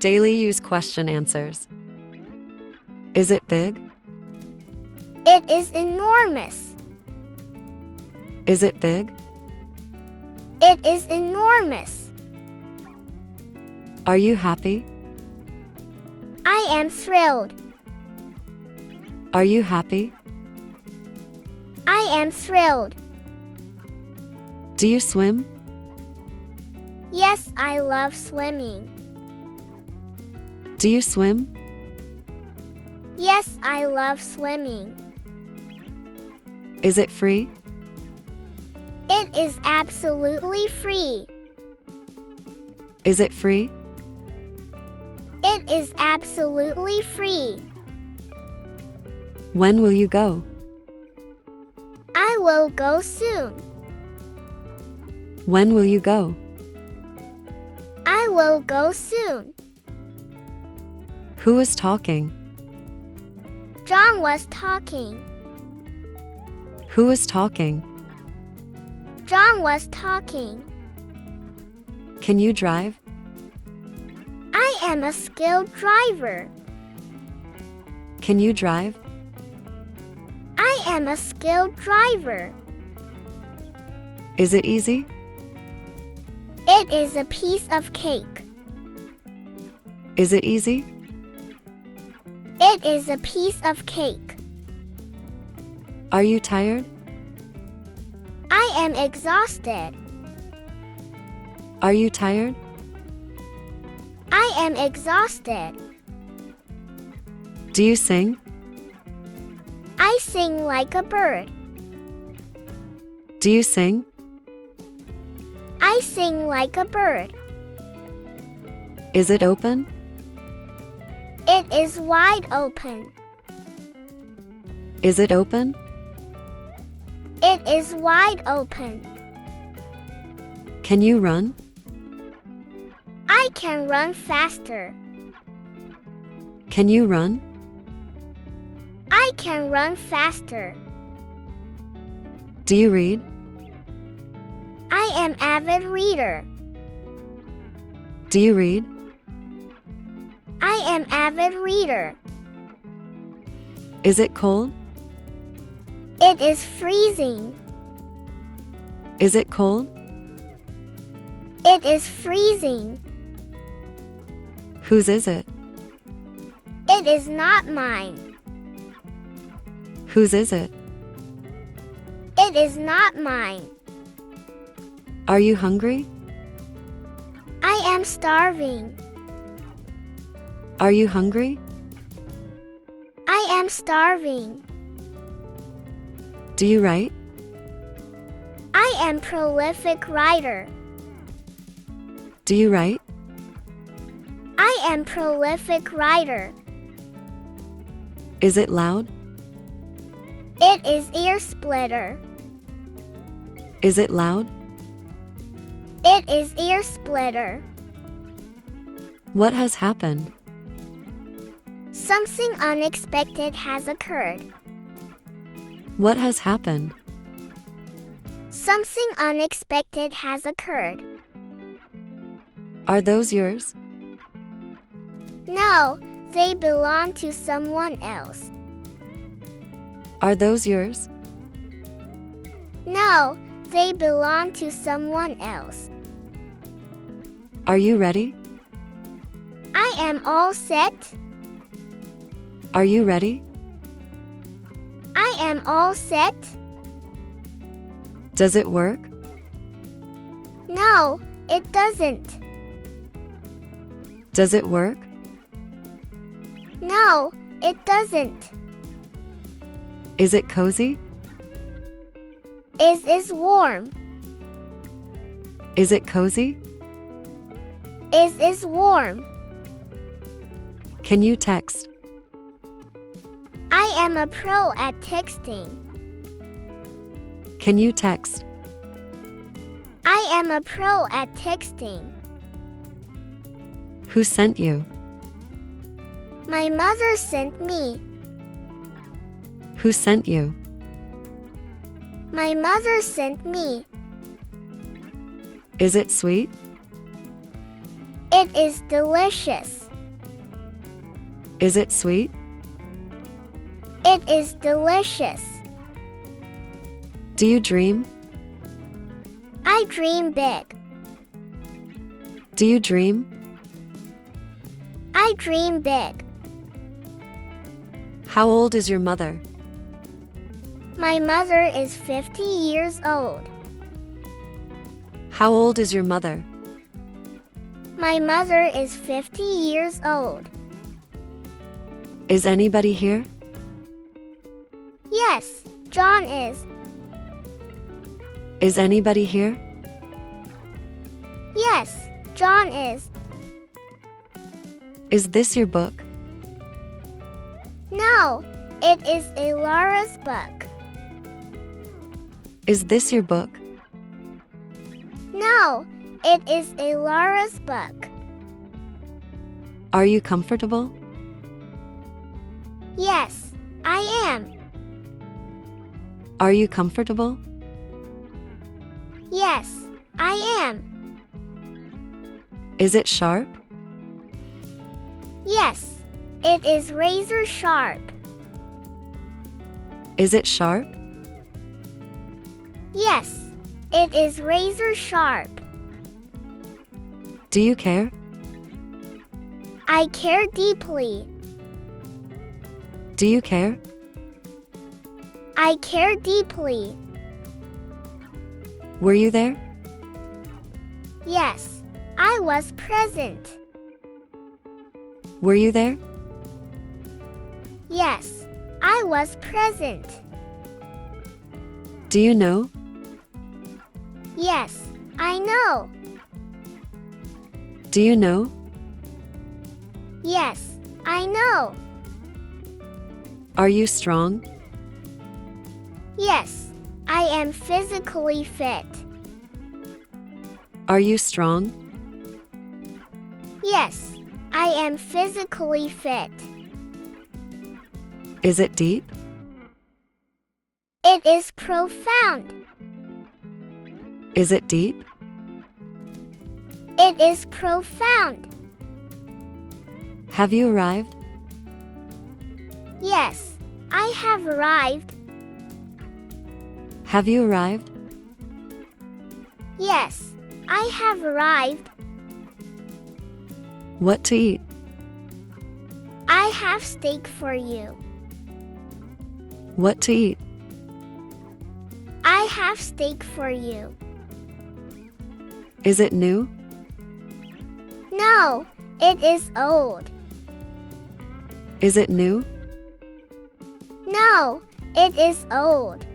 Daily use question answers. Is it big? It is enormous. Is it big? It is enormous. Are you happy? I am thrilled. Are you happy? I am thrilled. Do you swim? Yes, I love swimming. Do you swim? Yes, I love swimming. Is it free? It is absolutely free. Is it free? It is absolutely free. When will you go? I will go soon. When will you go? I will go soon. Who is talking? John was talking. Who is talking? John was talking. Can you drive? I am a skilled driver. Can you drive? I am a skilled driver. Is it easy? It is a piece of cake. Is it easy? It is a piece of cake. Are you tired? I am exhausted. Are you tired? I am exhausted. Do you sing? I sing like a bird. Do you sing? I sing like a bird. Is it open? It is wide open. Is it open? It is wide open. Can you run? I can run faster. Can you run? I can run faster. Do you read? I am avid reader. Do you read? I am avid reader. Is it cold? It is freezing. Is it cold? It is freezing. Whose is it? It is not mine. Whose is it? It is not mine. Are you hungry? I am starving. Are you hungry? I am starving. Do you write? I am prolific writer. Do you write? I am prolific writer. Is it loud? It is ear splitter. Is it loud? It is ear splitter. What has happened? Something unexpected has occurred. What has happened? Something unexpected has occurred. Are those yours? No, they belong to someone else. Are those yours? No, they belong to someone else. Are you ready? I am all set. Are you ready? I am all set. Does it work? No, it doesn't. Does it work? No, it doesn't. Is it cozy? Is warm. Is it cozy? Is warm. Can you text? I am a pro at texting. Can you text? I am a pro at texting. Who sent you? My mother sent me. Who sent you? My mother sent me. Is it sweet? It is delicious. Is it sweet? It is delicious. Do you dream? I dream big. Do you dream? I dream big. How old is your mother? My mother is 50 years old. How old is your mother? My mother is 50 years old. Is anybody here? Yes, John is. Is anybody here? Yes, John is. Is this your book? No, it is a Laura's book. Is this your book? No, it is a Laura's book. Are you comfortable? Yes, I am. Are you comfortable? Yes, I am. Is it sharp? Yes, it is razor sharp. Is it sharp? Yes, it is razor sharp. Do you care? I care deeply. Do you care? I care deeply. Were you there? Yes, I was present. Were you there? Yes, I was present. Do you know? Yes, I know. Do you know? Yes, I know. Are you strong? Yes, I am physically fit. Are you strong? Yes, I am physically fit. Is it deep? It is profound. Is it deep? It is profound. Have you arrived? Yes, I have arrived. Have you arrived? Yes, I have arrived. What to eat? I have steak for you. What to eat? I have steak for you. Is it new? No, it is old. Is it new? No, it is old.